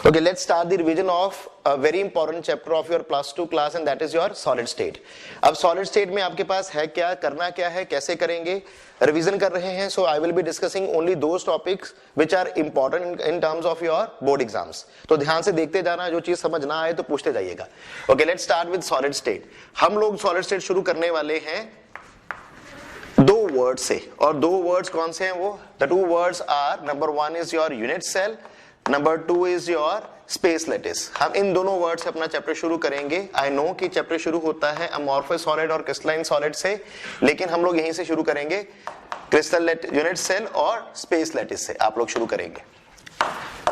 Okay, let's start the revision of a very important chapter of your plus 2 class and that is your solid state. अब solid state में आपके पास है क्या, करना क्या है, कैसे करेंगे, रिवीजन कर रहे हैं. So I will be discussing only those topics which are important in terms of your board exams. तो ध्यान से देखते जाना, जो चीज समझ ना आए तो पूछते जाइएगा. Okay, let's start with solid state. हम लोग solid state शुरू करने वाले हैं दो वर्ड्स से, और दो वर्ड्स कौन से हैं वो? The two words are, number one is your unit cell, number 2 is your space lattice. हम इन दोनों वर्ड से अपना चैप्टर शुरू करेंगे. आई नो कि चैप्टर शुरू होता है अमॉर्फस सॉलिड और क्रिस्टलाइन सॉलिड से, लेकिन हम लोग यहीं से शुरू करेंगे, क्रिस्टल यूनिट सेल और स्पेस लैटिस से आप लोग शुरू करेंगे.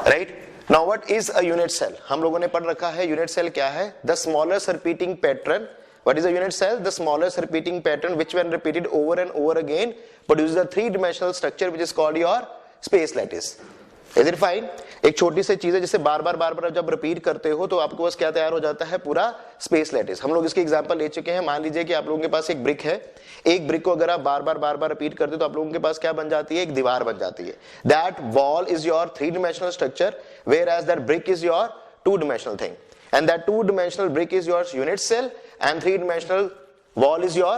Right now what is a unit cell? हम लोगों ने पढ़ रखा है यूनिट सेल क्या है. The smallest repeating pattern. What is a unit cell? The smallest repeating pattern which when repeated over and over again produces a three-dimensional structure which is called your space lattice. Is it fine? एक छोटी सी चीज है जिसे बार बार जब repeat करते हो तो आपके पास क्या तैयार हो जाता है? पूरा स्पेस लैटिस. हम लोग इसकी एग्जांपल ले चुके हैं. मान लीजिए कि आप लोगों के पास एक ब्रिक है. एक ब्रिक को अगर आप बार बार रिपीट करते हो तो आप लोगों के पास क्या बन जाती है? एक दीवार बन जाती है. That wall is your three dimensional structure, whereas that brick is your two dimensional thing. And that two-dimensional brick is your unit cell and three-dimensional wall is your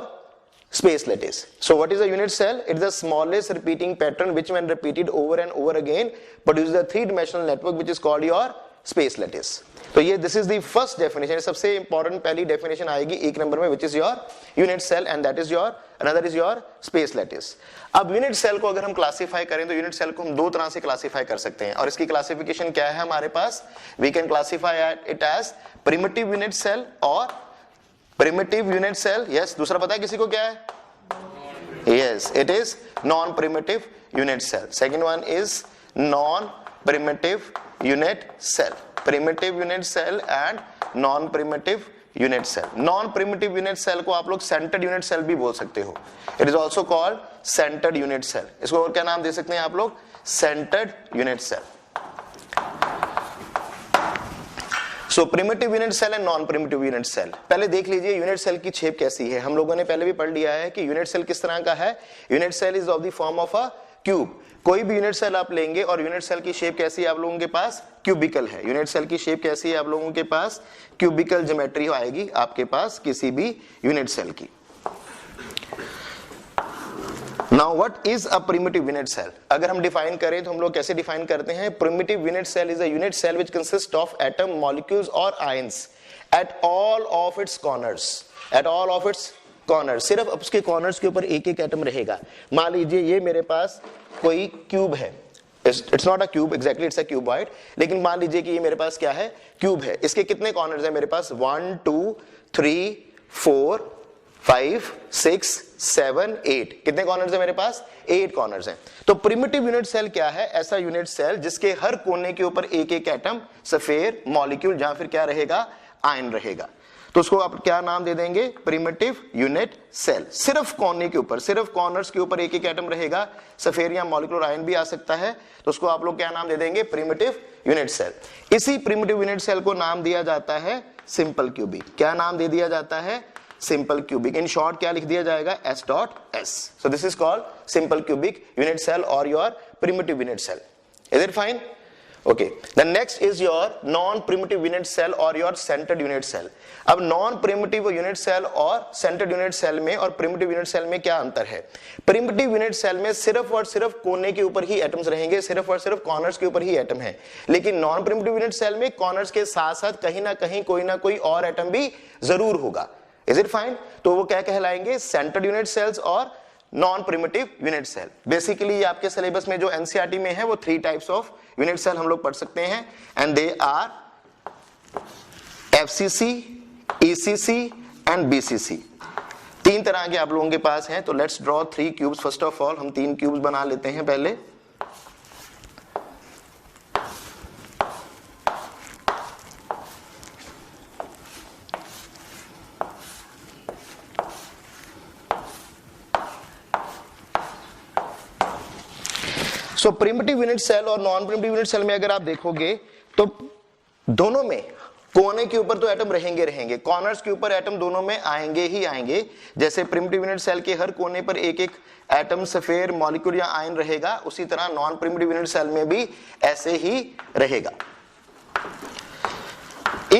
space lattice. So what is a unit cell? It is the smallest repeating pattern which when repeated over and over again produces a three-dimensional network which is called your space lattice. तो ये this is the first definition. सबसे important पहली definition आएगी एक number में, which is your unit cell and that is your another is your space lattice. अब unit cell को अगर हम क्लासिफाई करें तो यूनिट सेल को हम दो तरह से क्लासिफाई कर सकते हैं, और इसकी क्लासिफिकेशन क्या है हमारे पास? We can classify it as primitive unit cell और प्रिमिटिव यूनिट सेल. यस, दूसरा पता है किसी को क्या है? Yes, it is non primitive unit cell. Second one is non primitive unit cell. Primitive unit cell and non primitive unit cell. Non primitive unit cell को आप लोग सेंटर्ड यूनिट सेल भी बोल सकते हो. It is also called centered unit cell. इसको और क्या नाम दे सकते हैं आप लोग? Centered unit cell. So primitive unit cell and non primitive unit cell. पहले देख लीजिए यूनिट सेल की शेप कैसी है. हम लोगों ने पहले भी पढ़ लिया है कि यूनिट सेल किस तरह का है. Unit cell is of the form of a cube. कोई भी यूनिट सेल आप लेंगे और यूनिट सेल की शेप कैसी है आप लोगों के पास? क्यूबिकल है. यूनिट सेल की शेप कैसी है आप लोगों के पास? क्यूबिकल ज्योमेट्री आएगी आपके पास किसी भी यूनिट सेल की. Now what is a primitive unit cell? अगर हम डिफाइन करें तो हम लोग कैसे डिफाइन करते हैं? Primitive unit cell is a unit cell which consist of atom, molecules और ions at all of its corners. At all of its corners, सिर्फ उसके कॉर्नर्स के ऊपर एक एक एटम रहेगा. मान लीजिए ये मेरे पास कोई क्यूब है. It's not a cube exactly, it's a cuboid, लेकिन मान लीजिए कि ये मेरे पास क्या है? क्यूब है. इसके कितने कॉर्नर्स हैं मेरे पास? 1 2 3 4 5 6 7 8. कितने कॉर्नर्स हैं मेरे पास? 8 कॉर्नर्स हैं. तो प्रिमिटिव यूनिट सेल क्या है? ऐसा यूनिट सेल जिसके हर कोने के ऊपर एक एक एटम, सफेद, मॉलिक्यूल या फिर क्या रहेगा? आयन रहेगा. तो उसको आप क्या नाम दे देंगे? Primitive unit cell. सिर्फ कोने के ऊपर, सिर्फ कॉर्नर्स के ऊपर एक एक एटम रहेगा, सफेद या मॉलिक्यूलर आयन भी आ सकता है, तो उसको आप लोग क्या नाम दे देंगे? Primitive unit cell. इसी प्रिमिटिव यूनिट सेल को नाम दिया जाता है सिंपल क्यूबिक. क्या नाम दे दिया जाता है? Simple cubic. इन शॉर्ट क्या लिख दिया जाएगा? S.S. So this is called simple cubic unit cell और your primitive unit cell. Is it fine? Okay, the next is your non-primitive unit cell or your centered unit cell. अब non-primitive unit cell और centered unit cell में और primitive unit cell में क्या अंतर है? Primitive unit cell में सिर्फ और सिर्फ कोने के ऊपर ही एटम्स रहेंगे, सिर्फ और सिर्फ कॉर्नर्स के ऊपर ही एटम है. लेकिन non-primitive unit cell में कॉर्नर्स के साथ साथ कहीं ना कहीं कोई ना कोई और एटम भी जरूर होगा. Is it fine? तो वो क्या कहलाएंगे? Centered unit cells और non primitive unit cell. Basically ये आपके सिलेबस में जो एनसीईआरटी में है वो 3 टाइप्स ऑफ यूनिट सेल हम लोग पढ़ सकते हैं, and they are FCC, ECC and BCC. 3 तरह के आप लोगों के पास हैं. तो let's draw 3 cubes. First of all हम 3 क्यूब्स बना लेते हैं पहले. सो प्रिमिटिव यूनिट सेल और नॉन प्रिमिटिव यूनिट सेल में अगर आप देखोगे तो दोनों में कोने के ऊपर तो एटम रहेंगे, कॉर्नर्स के ऊपर एटम दोनों में आएंगे ही आएंगे. जैसे प्रिमिटिव यूनिट सेल के हर कोने पर एक एक एटम, सफेद, मॉलिक्यूल या आयन रहेगा, उसी तरह नॉन प्रिमिटिव यूनिट सेल में भी ऐसे ही रहेगा.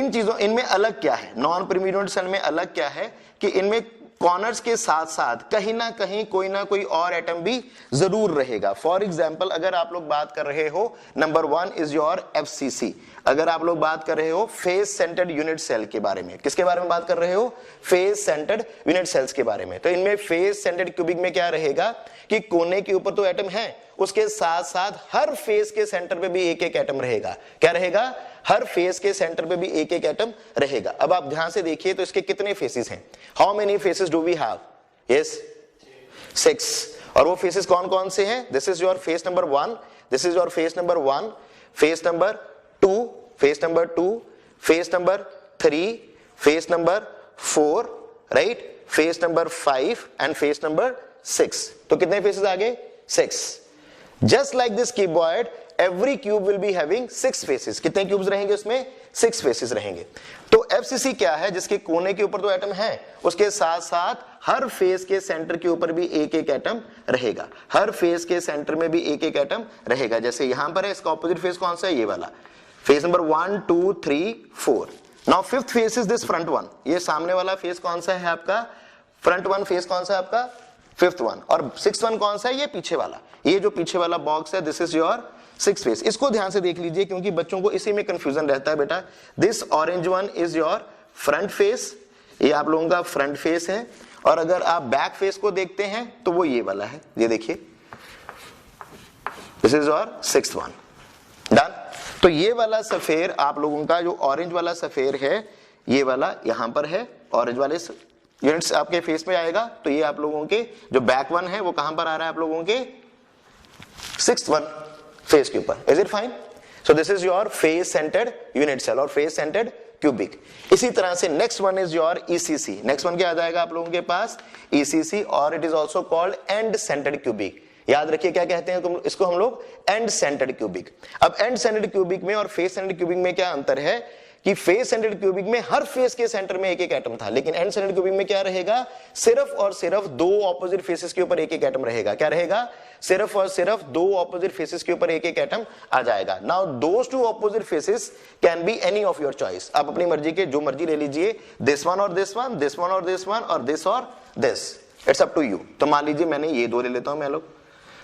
इन चीजों, इनमें अलग क्या है, नॉन प्रीमिडियोनेट सेल में अलग क्या है कि इनमें कॉर्नर्स के साथ साथ कहीं ना कहीं कोई ना कोई और एटम भी जरूर रहेगा। फॉर एग्जाम्पल अगर आप लोग बात कर रहे हो, नंबर 1 इज योर एफसीसी, अगर आप लोग बात कर रहे हो फेस सेंटर्ड यूनिट सेल के बारे में, किसके बारे में बात कर रहे हो, फेस सेंटर्ड यूनिट सेल्स के बारे में, तो इनमें फेस सेंटर्ड क्यूबिक में क्या रहेगा कि कोने के ऊपर तो एटम है, उसके साथ साथ हर फेस के सेंटर पे भी एक एक एटम रहेगा। क्या रहेगा, हर फेस के सेंटर पे भी एक एक एटम रहेगा। अब आप ध्यान से देखिए तो इसके कितने फेसेस हैं, how many faces do we have, yes 6। और वो फेसेस कौन कौन से हैं, this is your face number 1, this is your face number 1, face number 2, face number 2, face number 3, face number 4, right, face number 5 and face number 6। तो कितने faces आ गए, 6। Just like this cuboid every cube will be having 6 faces. कितने cubes रहेंगे उसमें, 6 faces रहेंगे। तो FCC क्या है, जिसके कोने के ऊपर तो एटम है, उसके साथ साथ हर फेस के सेंटर के ऊपर भी एक एक एटम रहेगा, हर फेस के सेंटर में भी एक एक एटम रहेगा। जैसे यहां पर है, इसका ऑपोजिट फेस कौन सा है, ये वाला, face number 1 2 3 4। Now fifth face is this front one, ये सामने वाला फेस कौन सा है आपका, फ्रंट वन फेस कौन सा है आपका, फिफ्थ वन। और सिक्स्थ वन कौन सा है, ये पीछे वाला, ये जो पीछे वाला बॉक्स है, this is your six face. इसको ध्यान से देख लीजिए क्योंकि बच्चों को इसी में कंफ्यूजन रहता है बेटा। This orange one is your front face, ये आप लोगों का फ्रंट फेस है। और अगर आप बैक फेस को देखते हैं तो वो ये वाला है, ये देखिए, this is your sixth one. Done. तो ये वाला सफेद आप लोगों का जो ऑरेंज वाला सफेद है, ये वाला यहां पर है, ऑरेंज वाले यूनिट्स आपके फेस में आएगा। तो ये आप लोगों के जो बैक वन है वो कहां पर आ रहा है, आप लोगों के सिक्स्थ वन फेस के ऊपर। Is it fine? So this is your face centred unit cell और फेस सेंटर्ड क्यूबिक। इसी तरह से next one is your ECC. Next one क्या आ जाएगा आप लोगों के पास, ईसीसी, और it is also called end centred cubic. याद रखिए क्या कहते हैं इसको हम लोग, एंड सेंटर्ड क्यूबिक। अब एंड सेंटर्ड क्यूबिक में और फेस सेंटर्ड क्यूबिक में क्या अंतर है कि फेस सेंटर्ड क्यूबिक में हर फेस के सेंटर में एक एक एटम था, लेकिन एंड सेंटर्ड क्यूबिक में क्या रहेगा, सिर्फ और सिर्फ दो ऑपोजिट फेसेस के ऊपर एक एक एटम रहेगा। क्या रहेगा, सिर्फ और सिर्फ दो ऑपोजिट फेसेस के ऊपर एक एक एटम आ जाएगा। Now those two opposite faces can be any of your choice. आप अपनी मर्जी के जो मर्जी ले लीजिए, दिस वन और दिस वन, दिस वन और दिस वन, और दिस और this, it's up to you. तो मान लीजिए मैंने ये दो ले लेता हूं मैं लोग,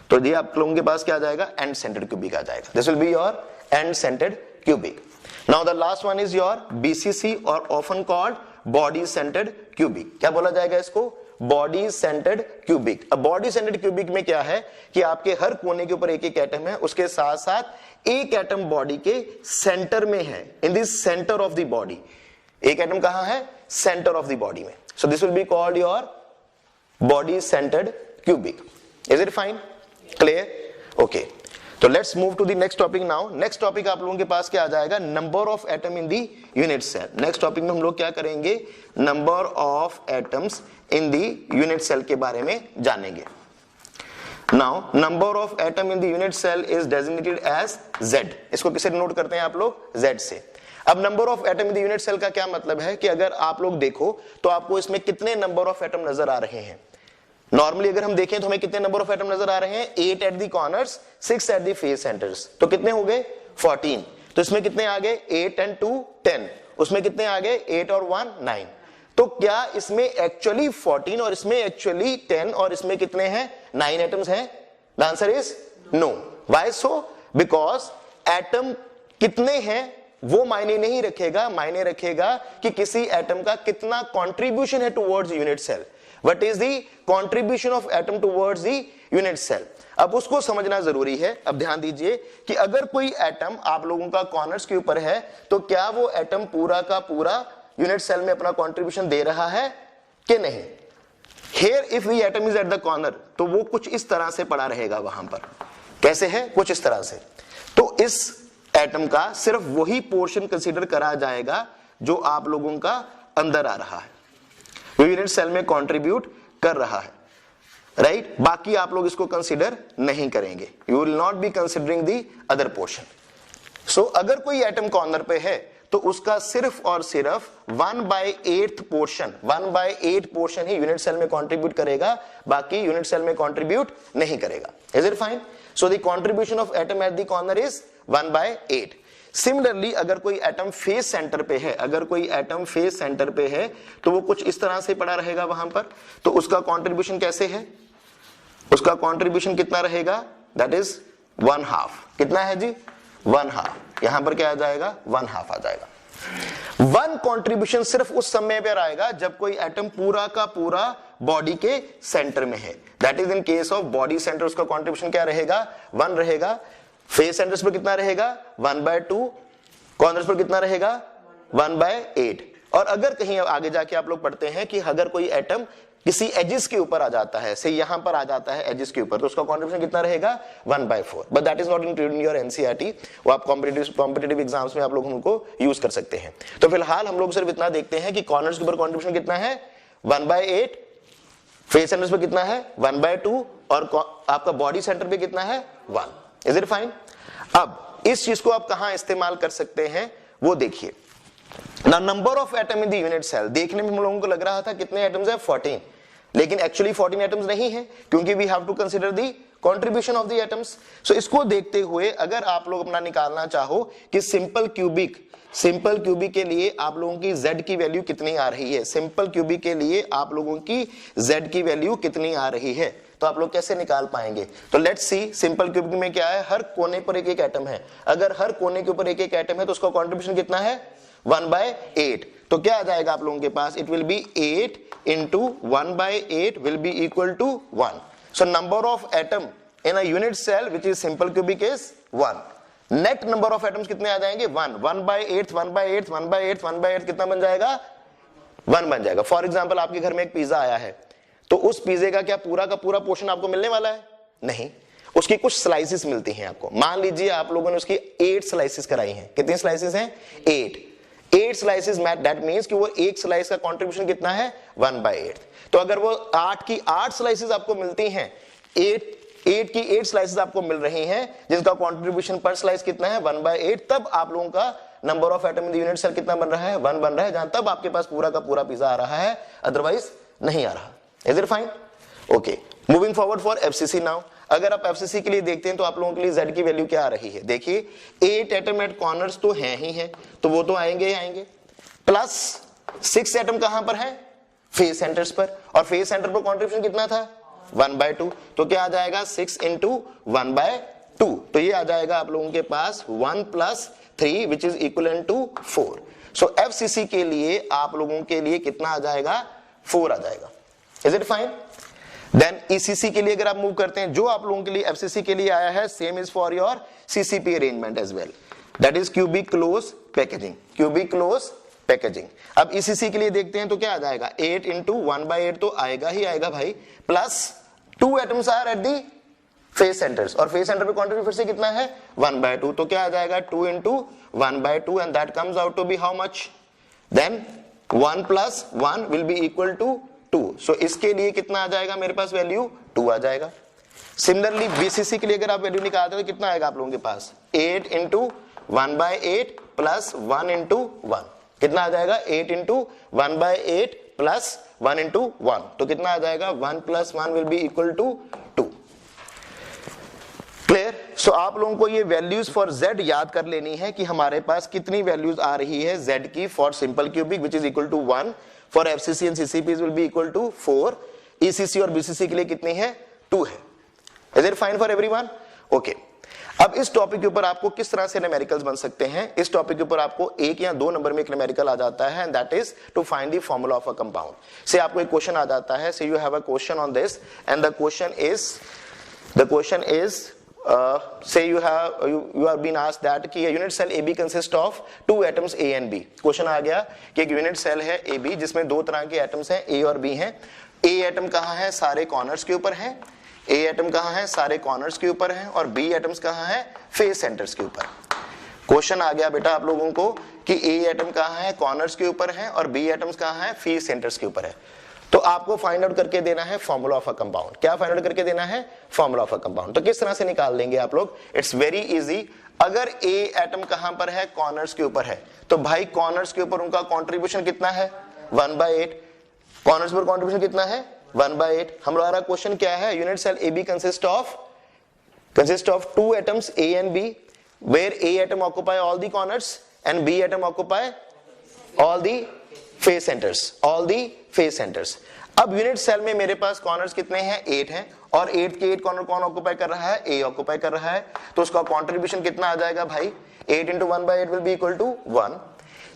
तो ये आप लोगों के पास क्या आ जाएगा, एंड सेंटर्ड क्यूबिक आ जाएगा। This will be your and centred cubic. Now the last one is your BCC or often called body centered cubic। क्या बोला जाएगा इसको, body centered cubic। अब body centered cubic में क्या है कि आपके हर कोने के ऊपर एक एक एटम है, उसके साथ साथ एक एटम बॉडी के सेंटर में है, in the centre of the body. एक एटम कहां है, सेंटर ऑफ द बॉडी में। So this will be called your body centered cubic। Is it fine, clear, okay. तो let's move to the next topic now. Next topic आप लोगों के पास क्या आ जाएगा, number of atom in the unit cell. Next topic में हम लोग क्या करेंगे, number of atoms in the unit cell के बारे में जानेंगे। Now number of atom in the unit cell is designated as Z। इसको किसे नोट करते हैं आप लोग, Z से। अब number of atom in the unit cell का क्या मतलब है कि अगर आप लोग देखो तो आपको इसमें कितने नंबर ऑफ एटम नजर आ रहे हैं। नॉर्मली अगर हम देखें तो हमें कितने नंबर ऑफ एटम नजर आ रहे हैं, 8 at the corners, 6 eight the face centres. तो कितने हो गए, 14। तो इसमें कितने आ गए, 8 एंड 2 10। उसमें कितने आ गए, 8 और 1 9। तो क्या इसमें एक्चुअली 14 और इसमें एक्चुअली 10 और इसमें कितने हैं, 9 एटम्स हैं? The answer is no. Why so, because atom कितने हैं वो मायने नहीं रखेगा, मायने रखेगा कि किसी एटम का कितना कंट्रीब्यूशन है towards unit cell. What is the contribution of atom towards the unit cell? अब उसको समझना जरूरी है। अब ध्यान दीजिए कि अगर कोई एटम आप लोगों का कॉर्नर्स के ऊपर है तो क्या वो एटम पूरा का पूरा यूनिट सेल में अपना कंट्रीब्यूशन दे रहा है कि नहीं। Here if the atom is at the corner, तो वो कुछ इस तरह से पड़ा रहेगा वहां पर। कैसे है, कुछ इस तरह से। तो इस एटम का सिर्फ वही पोर्शन कंसीडर करा जाएगा जो आप लोगों का अंदर आ रहा है, यूनिट सेल में कंट्रीब्यूट कर रहा है, राइट। बाकी आप लोग इसको कंसीडर नहीं करेंगे, you will not be considering the other portion. So अगर कोई एटम कॉर्नर पे है तो उसका सिर्फ और सिर्फ 1/8 पोर्शन, 1/8 पोर्शन ही यूनिट सेल में कंट्रीब्यूट करेगा, बाकी यूनिट सेल में कंट्रीब्यूट नहीं करेगा। Is it fine? So the contribution of atom at the corner is 1/8। Similarly अगर कोई एटम फेस सेंटर पे है, अगर कोई एटम फेस सेंटर पे है तो वो कुछ इस तरह से पड़ा रहेगा वहां पर, तो उसका कंट्रीब्यूशन कैसे है, उसका कंट्रीब्यूशन कितना रहेगा, दैट इज 1/2। कितना है जी, 1/2। यहां पर क्या आ जाएगा, 1/2 आ जाएगा। 1 कंट्रीब्यूशन सिर्फ उस समय पर आएगा जब कोई एटम पूरा का पूरा बॉडी के सेंटर में है, that is in case of body centre, उसका कंट्रीब्यूशन क्या रहेगा, 1 रहेगा। फेस सेंटर्स पर कितना रहेगा, 1/2। कॉर्नर्स पर कितना रहेगा, 1/8। और अगर कहीं आगे जाके आप लोग पढ़ते हैं कि अगर कोई एटम किसी एजिस के ऊपर आ जाता है, से यहां पर आ जाता है एजिस के ऊपर, तो उसका कंट्रीब्यूशन कितना रहेगा, 1/4। But that is not included in your NCERT, वो आप कॉम्पिटिटिव एग्जाम्स में आप लोग उनको यूज कर सकते हैं। तो फिलहाल हम लोग सिर्फ इतना देखते हैं कि कॉर्नर्स के ऊपर कंट्रीब्यूशन कितना है, 1/8, फेस सेंटर्स पे कितना है, 1/2, और आपका बॉडी सेंटर पे कितना है, 1। Is it fine. अब इस चीज को आप कहां इस्तेमाल कर सकते हैं वो देखिए। ना number of atom in the unit cell, देखने में हम लोगों को लग रहा था कितने एटम्स है, 14, लेकिन एक्चुअली 14 एटम्स नहीं है, क्योंकि we have to consider the contribution of the atoms. So इसको देखते हुए अगर आप लोग अपना निकालना चाहो कि सिंपल क्यूबिक के लिए आप लोगों की z की वैल्यू कितनी आ रही है, सिंपल क्यूबिक के लिए आप लोगों की z की वैल्यू कितनी आ रही है, तो आप लोग कैसे निकाल पाएंगे। तो लेट्स सी, सिंपल क्यूबिक में क्या है, हर कोने पर एक एक एटम है। अगर हर कोने के ऊपर एक एक एटम है तो उसका कंट्रीब्यूशन कितना है, 1/8। तो क्या आ जाएगा आप लोगों के पास, it will B 8 into 1/8 will be equal to 1. So number of atom in a unit cell which is simple cubic is 1. Net number of atoms कितने आ जाएंगे, 1। 1/8 1/8 1/8 1/8 कितना बन जाएगा, 1 बन जाएगा। फॉर एग्जाम्पल आपके घर में एक पिज्जा आया है, तो उस पिज्जे का क्या पूरा का पूरा पोर्शन आपको मिलने वाला है, नहीं, उसकी कुछ स्लाइसेस मिलती हैं आपको। मान लीजिए आप लोगों ने उसकी 8 स्लाइसेस कराई हैं, कितनी स्लाइसेस हैं, 8 स्लाइसेस, दैट मींस कि वो एक स्लाइस का कंट्रीब्यूशन कितना है, 1/8। तो अगर वो 8 की 8 स्लाइसेस आपको मिलती हैं, 8 की 8 स्लाइसेस आपको मिल रही हैं जिसका कंट्रीब्यूशन पर स्लाइस कितना है, 1/8, तब आप लोगों का number of atom in the unit cell कितना बन रहा है, 1 बन रहा है, जहां तब आपके पास पूरा का पूरा पिज्जा आ रहा है, अदरवाइज नहीं आ रहा। Is it fine, okay. Moving forward for FCC now. अगर आप एफसीसी के लिए देखते हैं तो आप लोगों के लिए z की वैल्यू क्या आ रही है, देखिए 8 एटम एट कॉर्नर्स तो हैं ही हैं, तो वो तो आएंगे ही आएंगे, प्लस 6 एटम कहां पर है, फेस सेंटर्स पर, और फेस सेंटर पर कंट्रीब्यूशन कितना था, 1/2। तो क्या आ जाएगा, 6 into 1/2। तो ये आ जाएगा आप लोगों के पास 1 + 3 which is equal to 4। So FCC के लिए आप लोगों के लिए कितना आ जाएगा, 4 आ जाएगा। Is it fine. Then ECC के लिए अगर आप मूव करते हैं, जो आप लोगों के लिए एफसीसी के लिए आया है, same is for your CCP arrangement as well, that is cubic close packaging, cubic close packaging. अब ईसीसी के लिए देखते हैं तो क्या आ जाएगा, 8 into 1/8 तो आएगा ही आएगा भाई, plus 2 atoms are at the face centres, और फेस सेंटर पे कंट्रीब्यूशन फिर से कितना है, 1/2। तो क्या आ जाएगा, 2 into 1/2 and that comes out to be how much, then 1 + 1 will be equal to 2। So इसके लिए कितना आ जाएगा मेरे पास, वैल्यू 2 आ जाएगा। सिमिलरली बीसीसी के लिए अगर आप वैल्यू निकालते हो तो कितना आएगा आप लोगों के पास, 8 into 1/8 + 1 into 1, कितना आ जाएगा, 8 into 1/8 + 1 into 1, तो कितना आ जाएगा, 1 + 1 will be equal to 2। Clear. So आप लोगों को ये वैल्यूज फॉर z याद कर लेनी है कि हमारे पास कितनी वैल्यूज आ रही है z की for simple cubic which is equal to 1, for FCC and CCPs will be equal to 4, ECC और बीसीसी के लिए कितनी है, 2 है। Is it fine for everyone, okay. अब इस टॉपिक के ऊपर आपको किस तरह से न्यूमेरिकल्स बन सकते हैं, इस टॉपिक के ऊपर आपको 1 या 2 नंबर में एक न्यूमेरिकल आ जाता है, and that is to find the formula of a compound. Say आपको एक क्वेश्चन आ जाता है, say you have a question on this, and the question is say you are being asked that कि unit cell AB consist of 2 atoms A and B। Question आ गया कि एक यूनिट सेल है AB जिसमें 2 तरह के एटम्स हैं, A और B हैं। A एटम कहाँ है, सारे कॉर्नर्स के ऊपर है, A एटम कहाँ है, सारे कॉर्नर्स के ऊपर है, और B एटम्स कहाँ है, फेस सेंटर्स के ऊपर। क्वेश्चन आ गया बेटा आप लोगों को कि A एटम कहाँ है, कॉर्नर्स के ऊपर है, और B एटम्स कहाँ है, फेस सेंटर्स के ऊपर है। तो आपको फाइंड आउट करके देना है फॉर्मूला ऑफ अ कंपाउंड। क्या फाइंड आउट करके देना है, फॉर्मूला ऑफ अ कंपाउंड। तो किस तरह से निकाल लेंगे आप लोग, इट्स वेरी इजी। अगर ए एटम कहां पर है, कॉर्नर्स के ऊपर है, तो भाई कॉर्नर्स के ऊपर उनका कंट्रीब्यूशन कितना है, 1/8। कॉर्नर्स पर कंट्रीब्यूशन कितना है, 1/8। हमारा क्वेश्चन क्या है, unit cell AB consist of 2 atoms A and B, where A atom occupy all the corners and B atom occupy all the face centers, all the face centers. अब unit cell में मेरे पास corners कितने हैं? 8 हैं, और 8 के 8 corner कौन occupy कर रहा है? A ऑक्युपाई कर रहा है, तो उसका कंट्रीब्यूशन कितना आ जाएगा भाई? 8 into 1/8 will be equal to 1.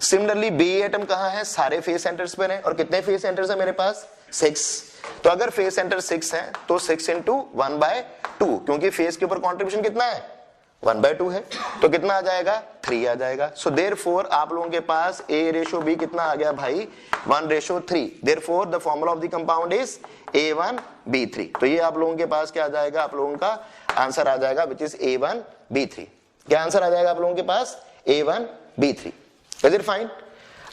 Similarly B atom कहां है? सारे फेस सेंटर्स पर है, और कितने फेस सेंटर्स है मेरे पास? 6. तो अगर फेस सेंटर 6 है तो 6 into 1/2, क्योंकि फेस के ऊपर कंट्रीब्यूशन कितना है? 1/2 है, तो कितना आ जाएगा? 3 आ जाएगा. सो देयरफॉर आप लोगों के पास A/B कितना आ गया भाई? 1/3. Therefore the formula of the compound is A1B3. तो ये आप लोगों के पास क्या आ जाएगा? आप लोगों का आंसर आ जाएगा विच इज A1B3. क्या आंसर आ जाएगा आप लोगों के पास? A1B3. Is it fine?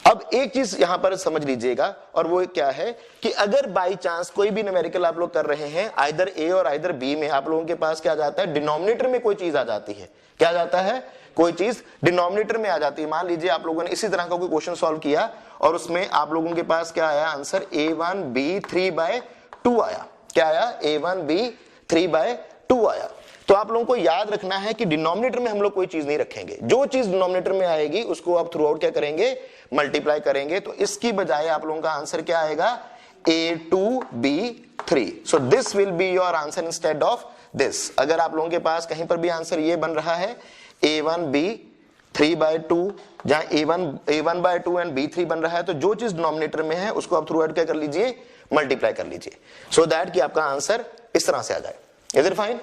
अब एक चीज यहां पर समझ लीजिएगा, और वो क्या है कि अगर बाई चांस कोई भी न्यूमेरिकल आप लोग कर रहे हैं आइदर ए और आइदर बी में, आप लोगों के पास क्या जाता है? डिनोमिनेटर में कोई चीज आ जाती है. क्या जाता है? कोई चीज डिनोमिनेटर में आ जाती है. मान लीजिए आप लोगों ने इसी तरह का कोई क्वेश्चन सॉल्व किया और उसमें आप लोगों के पास क्या आया आंसर? A1B3/2 आया. क्या आया? A1B3/2 आया. तो आप लोगों को याद रखना है कि डिनोमिनेटर में हम लोग कोई चीज नहीं रखेंगे. जो चीज डिनोमिनेटर में आएगी उसको आप थ्रू आउट क्या करेंगे? मल्टीप्लाई करेंगे. तो इसकी बजाय आप लोगों का आंसर क्या आएगा? A2B3. So this will be your answer instead of this. अगर आप लोगों के पास कहीं पर भी आंसर ये बन रहा है A1B3/2, जहां A1/2 एंड B3 बन रहा है, तो जो चीज डिनोमिनेटर में है उसको आप थ्रू आउट क्या कर लीजिए? मल्टीप्लाई कर लीजिए, सो दैट कि आपका आंसर इस तरह से आ जाए. Is it fine?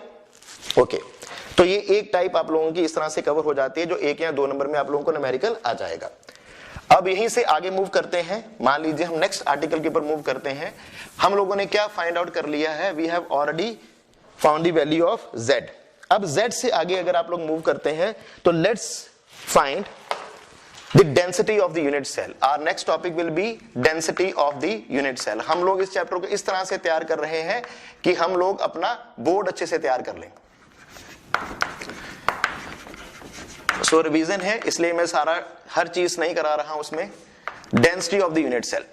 ओके. तो ये एक टाइप आप लोगों की इस तरह से कवर हो जाती है, जो 1 या 2 नंबर में आप लोगों को न्यूमेरिकल आ जाएगा. अब यहीं से आगे मूव करते हैं. मान लीजिए हम नेक्स्ट आर्टिकल के ऊपर मूव करते हैं. हम लोगों ने क्या फाइंड आउट कर लिया है? We have already found the value of z. अब z से आगे अगर आप लोग मूव करते हैं तो let's find the density of the unit cell. Our next topic will be density of the unit cell. हम लोग इस चैप्टर को इस तरह से तैयार कर रहे हैं कि हम लोग अपना बोर्ड अच्छे से तैयार कर लें. सो रिवीजन है, इसलिए मैं सारा हर चीज नहीं करा रहा हूं उसमें. Density of the unit cell.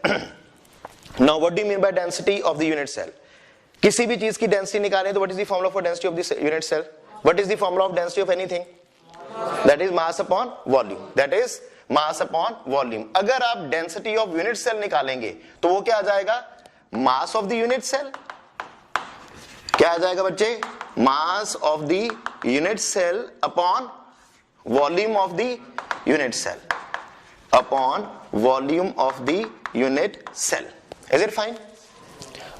Now what do you mean by density of the unit cell? किसी भी चीज की डेंसिटी निकालें तो what is the formula for density of the unit cell? What is the formula of density of anything? That is mass upon volume. That is mass upon volume. अगर आप density of unit cell निकालेंगे तो वो क्या आ जाएगा? Mass of the unit cell. क्या आ जाएगा बच्चे? Mass of the unit cell upon volume of the unit cell, upon volume of the unit cell. Is it fine?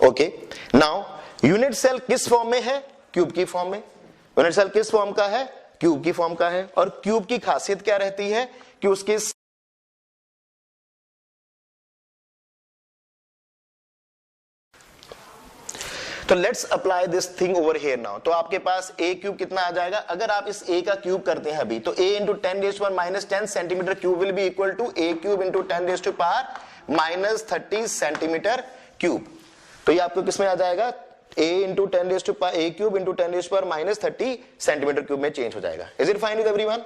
Okay. Now unit cell किस फॉर्म में है? क्यूब की form में. Unit cell किस फॉर्म का है? क्यूब की form का है. और क्यूब की खासियत क्या रहती है कि उसके तो let's apply this thing over here now. तो आपके पास a क्यूब कितना आ जाएगा? अगर आप इस a का क्यूब करते हैं अभी, तो a into 10⁻⁻10 centimetre cube will be equal to a cube into 10⁻⁻30 centimetre cube. तो ये आपको किसमें आ जाएगा? a into 10⁻a cube into 10⁻30 centimetre cube में चेंज हो जाएगा. Is it fine with everyone?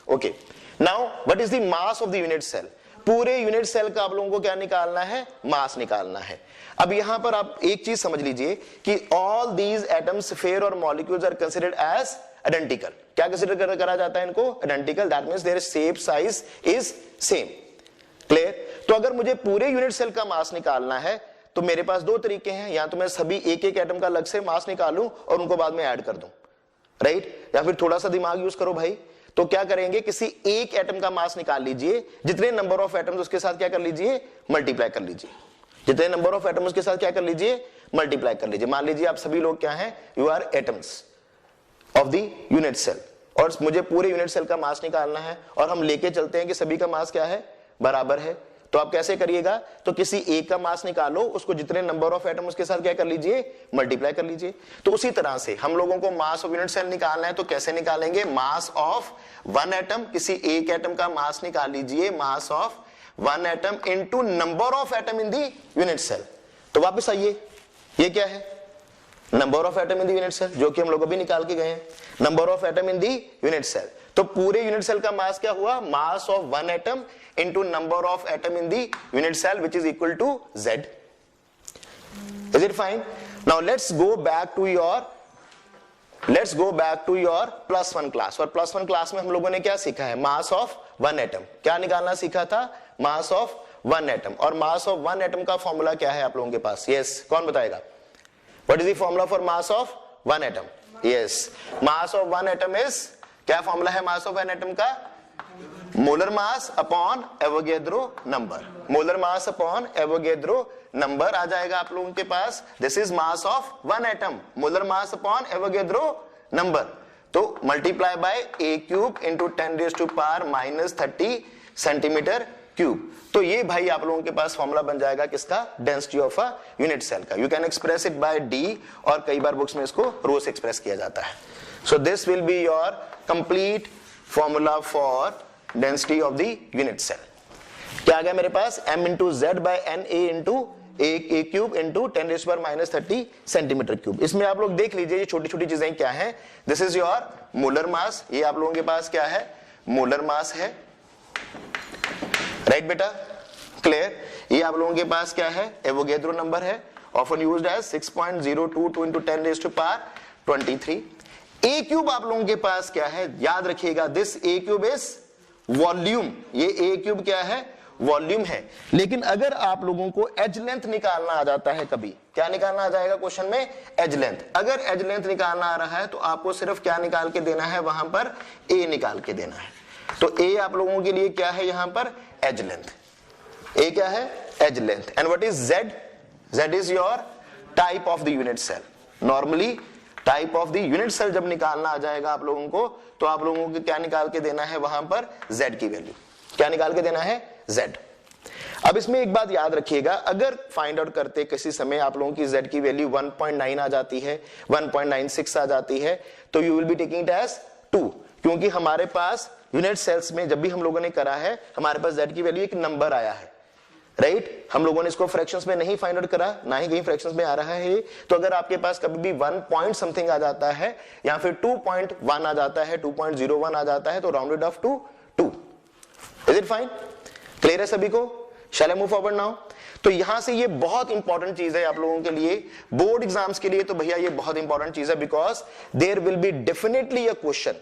Okay. Now what is the mass of the unit cell? पूरे यूनिट सेल का आप लोगों को क्या निकालना है? मास निकालना है. अब यहां पर आप एक चीज समझ लीजिए कि ऑल दीज एटम्स, स्फीयर और molecules are considered as identical. क्या कंसीडर करा जाता है इनको? Identical. That means their shape size is same. Clear? तो अगर मुझे पूरे यूनिट सेल का मास निकालना है तो मेरे पास दो तरीके हैं. या तो मैं सभी एक एक एटम का अलग से मास निकालूं और उनको बाद में ऐड कर दूं, राइट? या फिर थोड़ा सा दिमाग यूज करो भाई. तो क्या करेंगे? किसी एक एटम का मास निकाल लीजिए, जितने नंबर ऑफ एटम्स उसके साथ क्या कर लीजिए? मल्टीप्लाई कर लीजिए. जितने नंबर ऑफ एटम्स के साथ क्या कर लीजिए? मल्टीप्लाई कर लीजिए. मान लीजिए आप सभी लोग क्या हैं? You are atoms of the unit cell, और मुझे पूरे यूनिट सेल का मास निकालना है, और हम लेके चलते हैं कि सभी का मास क्या है? बराबर है. तो आप कैसे करिएगा? तो किसी एक का मास निकालो, उसको जितने नंबर ऑफ एटम उसके साथ क्या कर लीजिए? मल्टीप्लाई कर लीजिए. तो उसी तरह से हम लोगों को मास ऑफ यूनिट सेल निकालना है, तो कैसे निकालेंगे? मास ऑफ वन एटम, किसी एक एटम का मास निकाल लीजिए, mass of one atom into number of atom in the unit cell. तो वापस आइए, ये क्या है? Number of atom in the unit cell, जो कि हम लोग अभी निकाल के गए हैं. Number of atom in the unit cell. तो पूरे यूनिट सेल का मास क्या हुआ? Mass of one atom into number of atom in the unit cell, which is equal to Z. Is it fine? Now let's go back to your let's go back to your +1 class. और +1 class में हम लोगों ने क्या सीखा है? Mass of 1 atom. क्या निकालना सीखा था? Mass of 1 atom. और मास ऑफ 1 एटम का फॉर्मूला क्या है आप लोगों के पास? यस, कौन बताएगा? What is the formula for mass of 1 atom? Yes, mass of 1 atom is, क्या फॉर्मूला है मास ऑफ 1 एटम का? Molar mass upon Avogadro number. Molar mass upon Avogadro number आ जाएगा आप लोगों के पास। This is mass of 1 atom, molar mass upon Avogadro number. तो multiply by a³ into 10⁻⁻30 centimetre cube. तो ये भाई आप लोगों के पास फॉर्मूला बन जाएगा किसका? Density of a unit cell का। You can express it by D, और कई बार बुक्स में इसको रो से एक्सप्रेस किया जाता है। So this will be your complete formula for density of the unit cell. क्या आ गया मेरे पास? m into Z by N A into a³ into 10⁻⁻30 centimetre cube. इसमें आप लोग देख लीजिए ये छोटी छोटी चीजें क्या है। This is your molar mass. ये आप लोगों के पास क्या है? मोलर मास है, राइट बेटा? क्लियर? ये आप लोगों के पास क्या है? एवोगैड्रो नंबर है, often used as 6.022 into 10⁻23। a³ आप लोगों के पास क्या है? याद रखिएगा, दिस a³ इज वॉल्यूम। ये a³ क्या है? वॉल्यूम है। लेकिन अगर आप लोगों को एज लेंथ निकालना आ जाता है, कभी क्या निकालना आ जाएगा क्वेश्चन में? Edge length. अगर एज लेंथ निकालना आ रहा है तो आपको सिर्फ क्या निकाल के देना है? वहां पर a निकाल के देना है। तो a आप लोगों के लिए क्या है यहां पर? As length. a क्या है? Edge length. And what is z? z is your type of the unit cell. Normally type of the unit cell जब निकालना आ जाएगा आप लोगों को, तो आप लोगों को क्या निकाल के देना है वहां पर? z की वैल्यू। क्या निकाल के देना है? z। अब इसमें एक बात याद रखिएगा, अगर फाइंड आउट करते किसी समय आप लोगों की z की वैल्यू 1.9 आ जाती है, 1.96 आ जाती है, तो you will be taking it as 2, क्योंकि हमारे पास यूनिट सेल्स में जब भी हम लोगों ने करा है, हमारे पास z की वैल्यू एक नंबर आया है, राइट? हम लोगों ने इसको फ्रैक्शंस में नहीं फाइंड आउट करा, ना ही कहीं फ्रैक्शंस में आ रहा है। तो अगर आपके पास कभी भी 1 पॉइंट समथिंग आ जाता है, या फिर 2.1 आ जाता है, 2.01 आ जाता है, तो rounded off to 2। Is it fine? Clear है सभी को? Shall I move forward now? तो यहां से ये बहुत इंपॉर्टेंट चीज है आप लोगों के लिए, बोर्ड एग्जाम्स के लिए तो भैया ये बहुत इंपॉर्टेंट चीज है, because there will be definitely a question,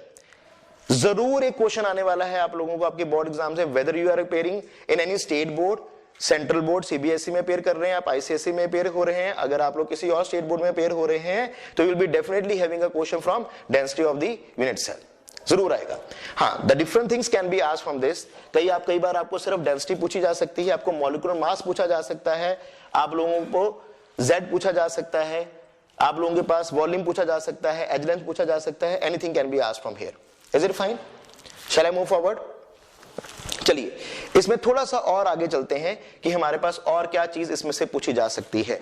जरूर एक क्वेश्चन आने वाला है आप लोगों को आपके बोर्ड एग्जाम से, whether you are appearing in any state board, central board CBSE में अपेयर कर रहे हैं, आप आईसीएसई में अपेयर हो रहे हैं, अगर आप लोग किसी और स्टेट बोर्ड में अपेयर हो रहे हैं, तो you will be definitely having a question from density of the unit cell, जरूर आएगा। हाँ, the different things can be asked from this. कई बार आपको सिर्फ डेंसिटी पूछी जा सकती है, आपको मॉलिक्यूलर मास पूछा जा सकता है, आप लोगों को z पूछा जा सकता है, आप लोगों के पास वॉल्यूम पूछा जा सकता है, एज लेंथ पूछा जा सकता है, anything can be asked from here. Is it fine? Shall I move forward? चलिए इसमें थोड़ा सा और आगे चलते हैं कि हमारे पास और क्या चीज इसमें से पूछी जा सकती है।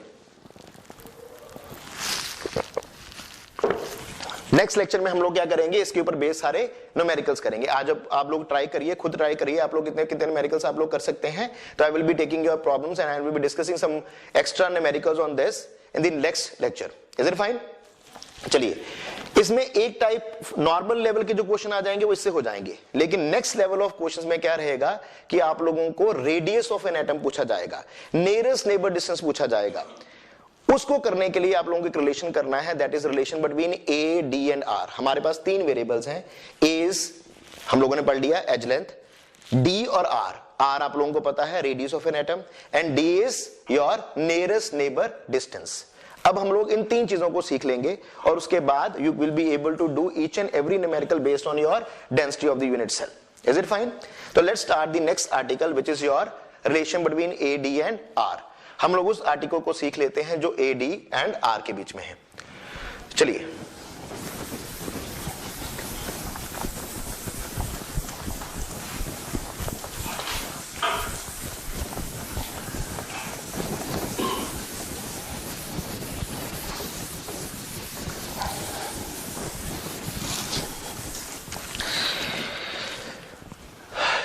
नेक्स्ट लेक्चर में हम लोग क्या करेंगे, इसके ऊपर बेस सारे न्यूमेरिकल्स करेंगे। आज आप लोग ट्राई करिए, खुद ट्राई करिए, आप लोग कितने न्यूमेरिकल्स आप लोग कर सकते हैं। तो I will be taking your problems and I will be discussing some extra numericals on this in the next lecture. Is it fine? चलिए, इसमें एक टाइप नॉर्मल लेवल के जो क्वेश्चन आ जाएंगे वो इससे हो जाएंगे, लेकिन नेक्स्ट लेवल ऑफ क्वेश्चंस में क्या रहेगा कि आप लोगों को रेडियस ऑफ एन एटम पूछा जाएगा, नियरेस्ट नेबर डिस्टेंस पूछा जाएगा। उसको करने के लिए आप लोगों को रिलेशन करना है, that is relation between A, D and r. हमारे पास 3 वेरिएबल्स हैं, ए इज हम लोगों ने पढ़ लिया एज लेंथ, डी और आर आप लोगों को पता है radius of an atom, and D is your nearest neighbour distance. अब हम लोग इन 3 चीजों को सीख लेंगे और उसके बाद you will be able to do each and every numerical based on your density of the unit cell. Is it fine? तो let's start the next article which is your relation between A, D and R. हम लोग उस article को सीख लेते हैं जो ए, D and are के बीच में है। चलिए,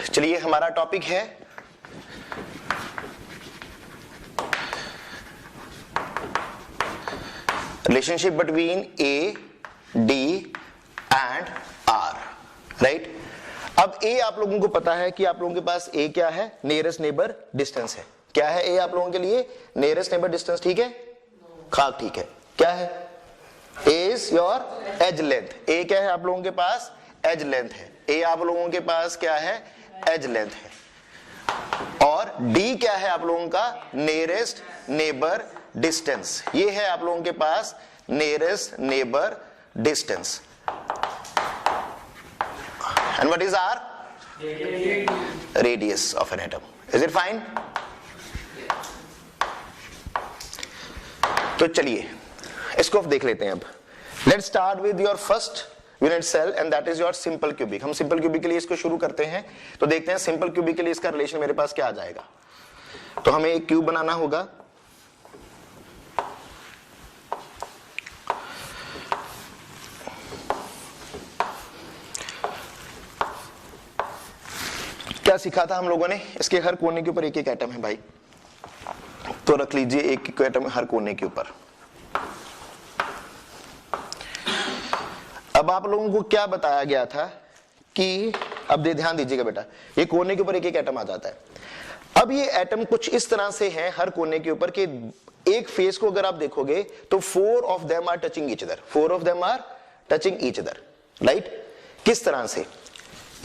चलिए हमारा टॉपिक है relationship between A, D and r, right? अब ए आप लोगों को पता है कि आप लोगों के पास ए क्या है, नियरेस्ट नेबर डिस्टेंस है। क्या है ए आप लोगों के लिए? नियरेस्ट नेबर डिस्टेंस, ठीक है? खाक ठीक है। क्या है? ए इज योर एज लेंथ। ए क्या है आप लोगों के पास? एज लेंथ है। ए आप लोगों के पास क्या है? एज लेंथ है। और डी क्या है आप लोगों का? Nearest neighbour distance. ये है आप लोगों के पास nearest neighbour distance. And what is R? Radius of an atom. Is it fine? तो चलिए इसको देख लेते हैं अब। Let's start with your first unit cell and that is your simple cubic. हम सिंपल क्यूबिक के लिए इसको शुरू करते हैं। तो देखते हैं सिंपल क्यूबिक के लिए इसका रिलेशन मेरे पास क्या आ जाएगा। तो हमें एक क्यूब बनाना होगा। क्या सीखा था हम लोगों ने? इसके हर कोने के ऊपर एक एक एटम है भाई, तो रख लीजिए एक एक एटम हर कोने के ऊपर। अब आप लोगों को क्या बताया गया था कि अब ध्यान दीजिएगा बेटा, ये कोने के ऊपर एक एक एटम आ जाता है। अब ये एटम कुछ इस तरह से है हर कोने के ऊपर कि एक फेस को अगर आप देखोगे तो 4 of them are touching each other. 4 of them are touching each other, right? किस तरह से?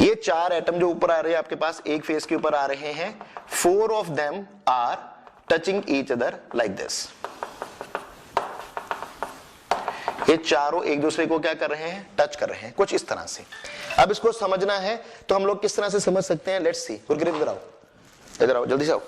ये 4 एटम जो ऊपर आ रहे हैं आपके पास एक फेस के ऊपर आ रहे हैं, 4 of them are touching each other like this. ये चारों एक दूसरे को क्या कर रहे हैं? टच कर रहे हैं कुछ इस तरह से। अब इसको समझना है तो हम लोग किस तरह से समझ सकते हैं? Let's see. गुरकीरत इधर आओ जल्दी से आओ।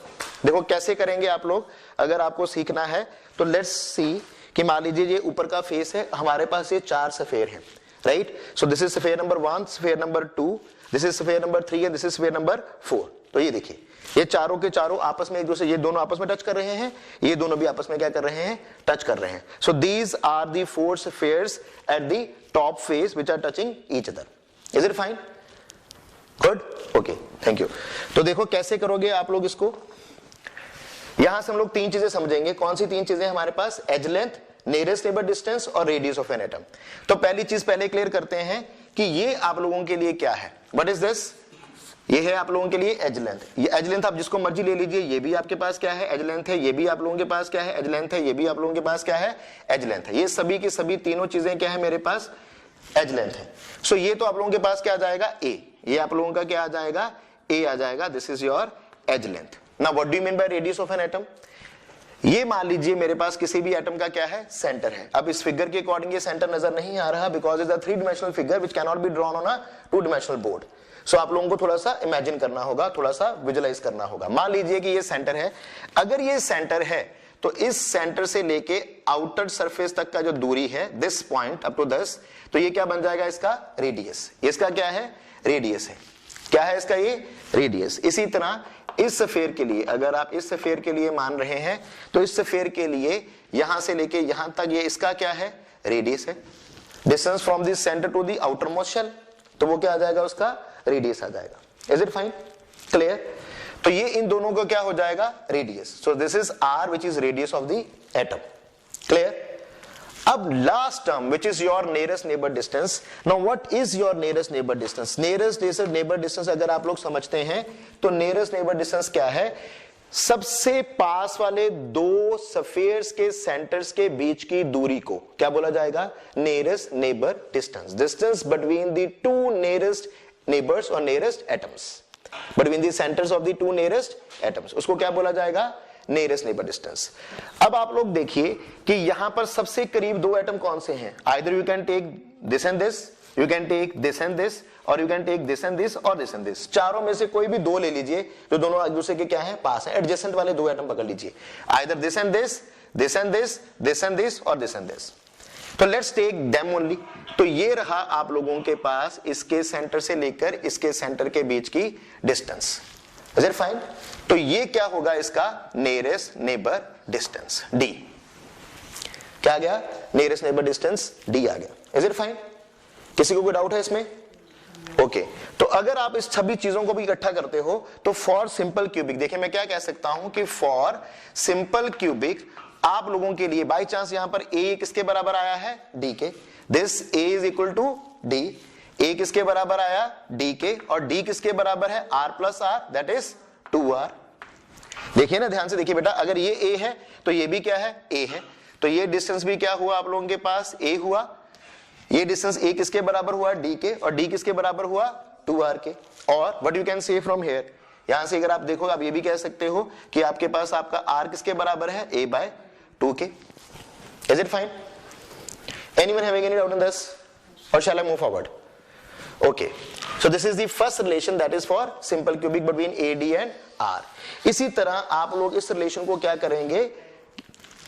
देखो कैसे करेंगे आप लोग, अगर आपको सीखना है तो लेट्स सी कि मान लीजिए ये ऊपर का फेस है, हमारे पास ये 4 सफेयर हैं, right? So this is sphere number 1, sphere number 2, this is sphere number 3 and this is sphere number 4। तो ये देखिए ये चारों के चारों आपस में एक दूसरे, ये दोनों आपस में टच कर रहे हैं, ये दोनों भी आपस में क्या कर रहे हैं? टच कर रहे हैं। So these are the 4 spheres at the top face which are touching each other. Is it fine? Good, okay, thank you. तो देखो कैसे करोगे आप लोग इसको। यहां से हम लोग 3 चीजें समझेंगे। कौन सी 3 चीजें हमारे पास? Edge length, nearest neighbour distance और रेडियस ऑफ एन एटम। तो पहली चीज पहले क्लियर करते हैं कि ये आप लोगों के लिए क्या है। What is this? ये है आप लोगों के लिए एज लेंथ। ये एज लेंथ आप जिसको मर्जी ले लीजिए, ये भी आपके पास क्या है? एज लेंथ है। ये भी आप लोगों के पास क्या है? एज लेंथ है। ये भी आप लोगों के पास क्या है? एज लेंथ है। ये सभी की सभी तीनों चीजें क्या है मेरे पास? एज लेंथ है। सो ये तो आप लोगों के पास क्या आ जाएगा? ए। ये आप लोगों का क्या आ जाएगा? ए आ जाएगा। This is your edge length. Now what do you mean by radius of an atom? ये मान लीजिए मेरे पास किसी भी एटम का क्या है? सेंटर है। अब इस फिगर के अकॉर्डिंग ये सेंटर नजर नहीं आ रहा because is a 3 dimensional figure which can not be drawn on a 2 dimensional board. So आप लोगों को थोड़ा सा इमेजिन करना होगा, थोड़ा सा विजुलाइज करना होगा। मान लीजिए कि ये सेंटर है। अगर ये सेंटर है तो इस सेंटर से लेके आउटर सरफेस तक का जो दूरी है, this point up to this, तो ये क्या बन जाएगा? इसका रेडियस। इसका क्या है? रेडियस है। क्या है इसका? ये रेडियस। इसी तरह इस स्फीयर के लिए, अगर आप इस स्फीयर के लिए मान रहे हैं तो इस स्फीयर के लिए यहां से लेके यहां तक ये इसका क्या है? रेडियस है। Distance from this centre to the outermost shell, तो वो क्या आ जाएगा? उसका रेडियस आ जाएगा। Is it fine? क्लियर? तो ये इन दोनों का क्या हो जाएगा? Radius. So this is R which is radius of the atom. Clear? अब last term which is your nearest neighbour distance. Now what is your nearest neighbour distance? Nearest neighbour distance अगर आप लोग समझते हैं तो नियरेस्ट नेबर डिस्टेंस क्या है? सबसे पास वाले 2 स्फीयर्स के सेंटर्स के बीच की दूरी को क्या बोला जाएगा? Nearest neighbour distance. Distance between the 2 nearest neighbours और nearest atoms, between the centres of the 2 nearest atoms, उसको क्या बोला जाएगा? Nearest neighbour distance. अब आप लोग देखिए कि यहां पर सबसे करीब 2 एटम कौन से हैं? Either you can take this and this, you can take this and this, और you can take this and this और दिस एंड दिस। चारों में से कोई भी 2 ले लीजिए जो दोनों एक दूसरे के क्या है? पास है। एडजेसेंट वाले 2 एटम पकड़ लीजिए, either this and this, this and this, this and this और दिस एंड दिस। तो लेट्स टेक देम ओनली। तो ये रहा आप लोगों के पास इसके सेंटर से लेकर इसके सेंटर के बीच की डिस्टेंस। Is it fine? तो ये क्या होगा? इसका नियरेस्ट नेबर डिस्टेंस, डी। क्या आ गया? नियरेस्ट नेबर डिस्टेंस डी आ गया। Is it fine? किसी को कोई डाउट है इसमें? ओके। तो अगर आप इस सभी चीजों को भी इकट्ठा करते हो तो फॉर सिंपल क्यूबिक, देखिए मैं क्या कह सकता हूं कि फॉर सिंपल क्यूबिक आप लोगों के लिए बाई चांस यहां पर ए किसके बराबर आया है? डी के। This A is equal to D. A किसके बराबर आया? डी के। और डी किसके बराबर है? R plus r, that is 2r। देखिए ना, ध्यान से देखिए बेटा, अगर ये a है तो ये भी क्या है? a है। तो ये डिस्टेंस भी क्या हुआ आप लोगों के पास? a हुआ। ये डिस्टेंस a किसके बराबर हुआ, d के, और d किसके बराबर हुआ, 2r के। और what you can say from here, यहां से अगर आप देखो आप ये भी कह सकते हो कि आपके पास आपका r किसके बराबर है, a/2 के। Is it fine? Anyone having any doubt in this और shall I move forward? Okay, so this is the first relation that is for simple cubic between AD and R. इसी तरह आप लोग इस रिलेशन को क्या करेंगे,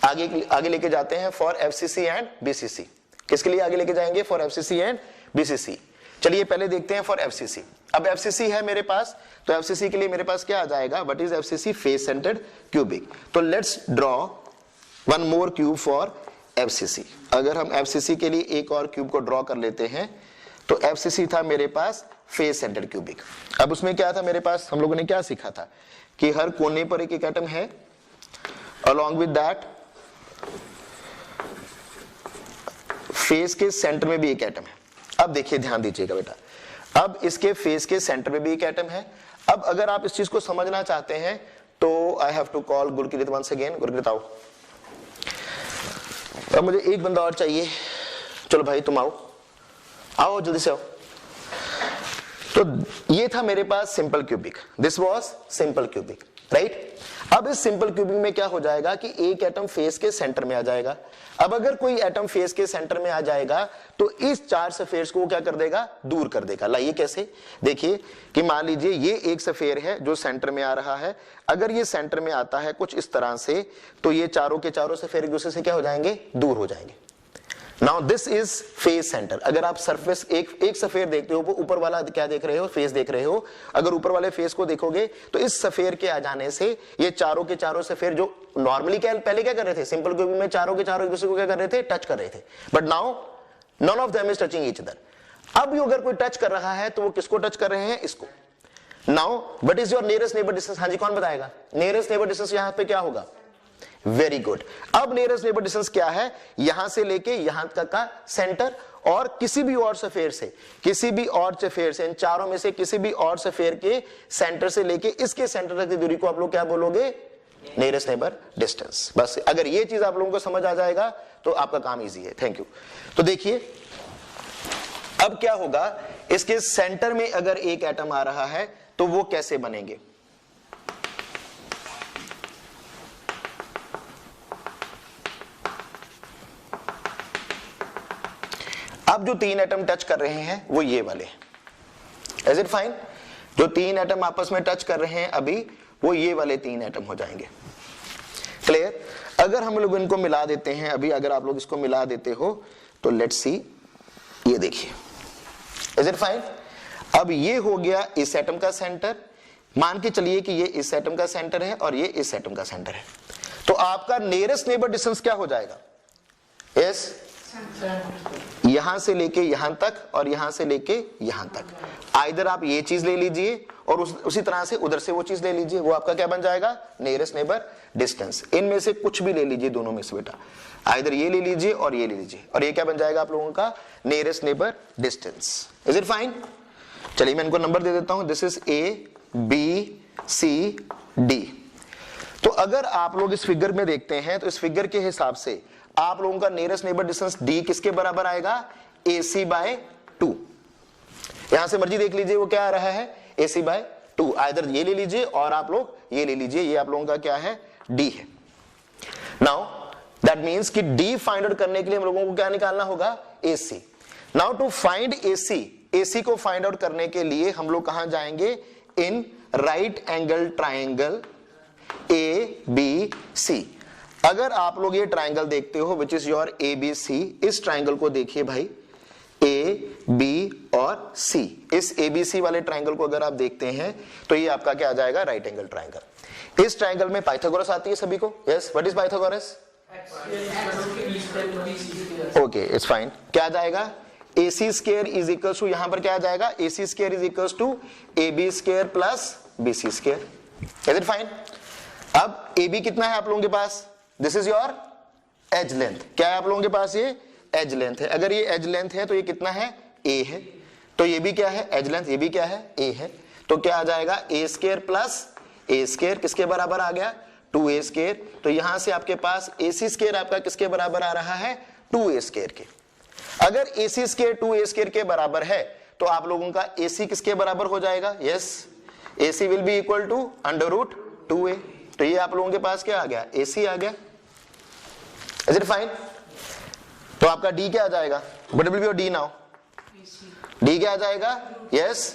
आगे लेके जाते हैं for FCC and BCC। किसके लिए आगे लेके जाएंगे? for FCC and BCC। चलिए पहले देखते हैं for FCC। अब FCC है मेरे पास, तो FCC के लिए मेरे पास क्या आ जाएगा, what is FCC? face centered cubic। तो let's draw one more cube for FCC। अगर हम FCC के लिए एक और क्यूब को ड्रॉ कर लेते हैं, तो FCC था मेरे पास फेस सेंटर्ड क्यूबिक। अब उसमें क्या था मेरे पास, हम लोगों ने क्या सीखा था कि हर कोने पर एक एटम है, अलॉन्ग विद दैट फेस के सेंटर में भी एक एटम है। अब देखिए ध्यान दीजिएगा बेटा, अब इसके फेस के सेंटर में भी एक एटम है। अब अगर आप इस चीज को समझना चाहते हैं तो I have to call Gurkirat once again. Gurkirat आओ, अब मुझे एक बंदा और चाहिए। चलो भाई तुम आओ, आओ जल्दी से आओ। तो ये था मेरे पास simple cubic, this was simple cubic, right. अब इस सिंपल क्यूबिक में क्या हो जाएगा कि एक एटम फेस के सेंटर में आ जाएगा। अब अगर कोई एटम फेस के सेंटर में आ जाएगा तो इस चार सफेयर्स को क्या कर देगा, दूर कर देगा। लाइए कैसे, देखिए कि मान लीजिए ये एक सफेयर है जो सेंटर में आ रहा है, अगर ये सेंटर में आता है कुछ इस तरह से, तो ये चारों के चारों सफेयर एक दूसरे से क्या हो जाएंगे, दूर हो जाएंगे। Now this is face centre. अगर आप सरफेस एक सफेयर देखते हो, वो ऊपर वाला क्या देख रहे हो, फेस देख रहे हो। अगर ऊपर वाले फेस को देखोगे तो इस सफेयर के आ जाने से ये चारों के चारों सफेयर जो नॉर्मली क्या पहले क्या कर रहे थे, सिंपल क्यूबिक में चारों के चारों एक दूसरे को क्या कर रहे थे, टच कर रहे थे, but now none of them is touching each other. अब भी अगर कोई टच कर रहा है तो वो किसको टच कर रहे हैं, इसको। Now what is your nearest neighbour distance, हाँ जी कौन बताएगा, नियरेस्ट नेबर डिस्टेंस यहां पे क्या होगा, वेरी गुड। अब नियरेस्ट नेबर डिस्टेंस क्या है, यहां से लेके यहां तक का सेंटर, और किसी भी और सफेयर से, किसी भी और सफेयर से, इन चारों में से किसी भी और सफेयर के सेंटर से लेके इसके सेंटर तक की दूरी को आप लोग क्या बोलोगे, नियरेस्ट नेबर डिस्टेंस। बस अगर ये चीज आप लोगों को समझ आ जाएगा तो आपका काम इजी है। Thank you. तो देखिए अब क्या होगा, इसके सेंटर में अगर एक एटम आ रहा है तो वो कैसे बनेंगे। अब जो तीन एटम टच कर रहे हैं वो ये वाले, इज इट फाइन? जो तीन एटम आपस में टच कर रहे हैं अभी, वो ये वाले तीन एटम हो जाएंगे। क्लियर? अगर हम लोग इनको मिला देते हैं अभी, अगर आप लोग इसको मिला देते हो तो लेट्स सी, ये देखिए, इज इट फाइन? अब ये हो गया इस एटम का सेंटर, मान के चलिए कि ये इस एटम का सेंटर है और ये इस एटम का सेंटर है, तो आपका नियरेस्ट नेबर डिस्टेंस क्या हो जाएगा, यस, यहां से लेके यहां तक और यहां से लेके यहां तक। आइदर आप ये चीज ले लीजिए और उसी तरह से उधर से वो चीज ले लीजिए, वो आपका क्या बन जाएगा, नियरेस्ट नेबर डिस्टेंस। इनमें से कुछ भी ले लीजिए, दोनों में से बेटा, आइदर ये ले लीजिए और ये ले लीजिए, और ये क्या बन जाएगा आप लोगों का, nearest neighbour distance. Is it fine? चलिए मैं इनको नंबर दे देता हूं, this is A B C D. तो अगर आप लोग इस फिगर में देखते हैं तो इस फिगर के हिसाब से आप लोगों का नियरेस्ट नेबर डिस्टेंस डी किसके बराबर आएगा, AC/2। यहां से मर्जी देख लीजिए वो क्या आ रहा है, AC/2। आइदर ये ले लीजिए और आप लोग ये ले लीजिए, ये आप लोगों का क्या है, D है। नाउ दैट मींस कि D फाइंड आउट करने के लिए हम लोगों को क्या निकालना होगा, AC। Now to find AC को फाइंड आउट करने के लिए हम लोग कहां जाएंगे, in right angle triangle ABC। अगर आप लोग ये ट्राइंगल देखते हो विच इज योर ABC, इस ट्राइंगल को देखिए भाई, A B और C, इस ABC वाले ट्राइंगल को अगर आप देखते हैं तो ये आपका क्या आ जाएगा, राइट एंगल ट्राइंगल। इस ट्राइंगल में पाइथागोरस आती है सभी को, yes, what is Pythagoras, okay it's fine. क्या आ जाएगा, AC square is equal to, यहां पर क्या आ जाएगा, AC square is equal to AB square plus BC square. Is it fine? अब AB कितना है आप लोगों के पास, this is your edge length. क्या है आप लोगों के पास, ये एज लेंथ है। अगर ये एज लेंथ है तो ये कितना है, A है, तो ये भी क्या है, एज लेंथ, ये भी क्या है, A है। तो क्या आ जाएगा, A square plus A square किसके बराबर आ गया, 2A स्क्वायर। तो यहां से आपके पास AC स्क्वायर आपका किसके बराबर आ रहा है, 2A स्क्वायर के। अगर AC स्क्वायर 2A स्क्वायर के बराबर है तो आप लोगों का AC किसके बराबर हो जाएगा? Yes, AC will be equal to under root 2A। तो ये आप लोगों के पास क्या आ गया? AC आ गया। Is it fine? तो आपका D क्या आ जाएगा? What will be your D now? D क्या आ जाएगा? Yes,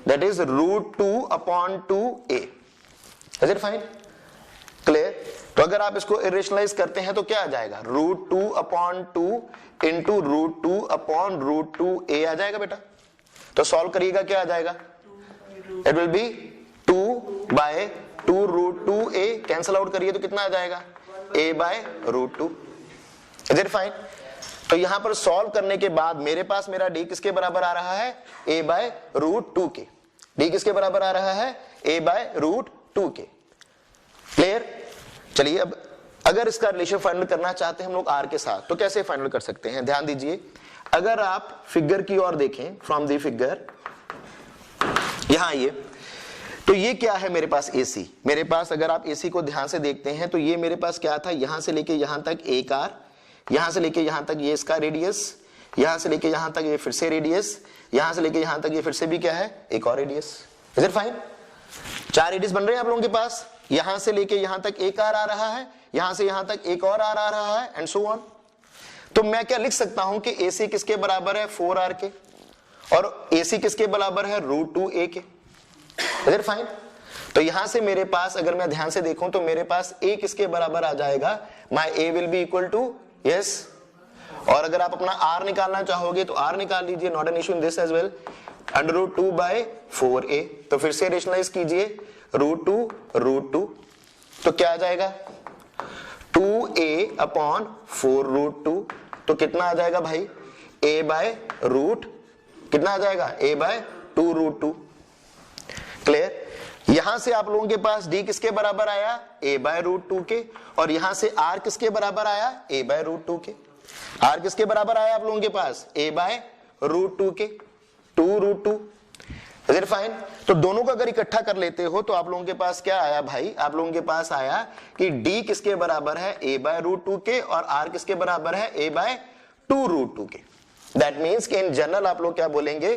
that is root 2 upon 2A। Is it fine? Clear? तो अगर आप इसको इरेशनलाइज करते हैं तो क्या आ जाएगा? Root 2 upon 2 into root 2 upon root 2A आ जाएगा बेटा। तो सॉल्व करिएगा, क्या आ जाएगा? It will be 2 by 2 root 2A। Cancel out करिए तो कितना आ जाएगा? A by root 2। Is it fine? तो यहां पर सॉल्व करने के बाद मेरे पास मेरा D किसके बराबर आ रहा है? A बाय रूट 2 के। D किसके बराबर आ रहा है? A बाय रूट 2 के। क्लियर? चलिए, अब अगर इसका रिलेशन फाइंड करना चाहते हैं हम लोग R के साथ तो कैसे फाइंड कर सकते हैं? ध्यान दीजिए, अगर आप फिगर की ओर देखें, फ्रॉम दी फिगर, यहां आइए, तो ये क्या है मेरे पास? AC। मेरे पास अगर आप AC को ध्यान से देखते हैं तो ये मेरे पास क्या था? यहां से लेके यहां तक एक R, यहां से लेके यहां तक ये इसका रेडियस, यहां से लेके यहां तक ये फिर से रेडियस, यहां से लेके यहां तक ये फिर से भी क्या है? एक और radius. Is it fine? 4 radius बन रहे हैं आप लोगों के पास। यहां से लेके यहां तक एक R आ रहा है, यहां से यहां तक एक और R आ रहा है, एंड सो ऑन। तो मैं क्या लिख सकता हूं कि AC किसके बराबर है? 4R के, और AC किसके बराबर है? रूट 2A के। Is it fine? तो यहां से मेरे पास अगर मैं ध्यान से देखूं तो मेरे पास A किसके बराबर आ जाएगा? My A will be equal to, yes, और अगर आप अपना R निकालना चाहोगे तो R निकाल लीजिए, not an issue in this as well, under root 2 by 4A। तो फिर से रेशनलाइज कीजिए, रूट 2, तो क्या आ जाएगा? 2A upon 4 root 2। तो कितना आ जाएगा भाई? A बाय रूट, कितना आ जाएगा? A by 2 root 2। क्लियर? यहां से आप लोगों के पास D किसके बराबर आया? A बाय रूट 2 के, और यहां से R किसके बराबर आया? A बाय रूट 2 के। R किसके बराबर आया आप लोगों के पास? A बाय रूट 2 के, 2 रूट 2। Is it fine? तो दोनों का अगर इकट्ठा कर लेते हो तो आप लोगों के पास क्या आया भाई? आप लोगों के पास आया कि D किसके बराबर है? A बाय रूट 2 के, और R किसके बराबर है? A बाय 2 रूट 2 के। दैट मीन्स कि इन जनरल आप लोग क्या बोलेंगे?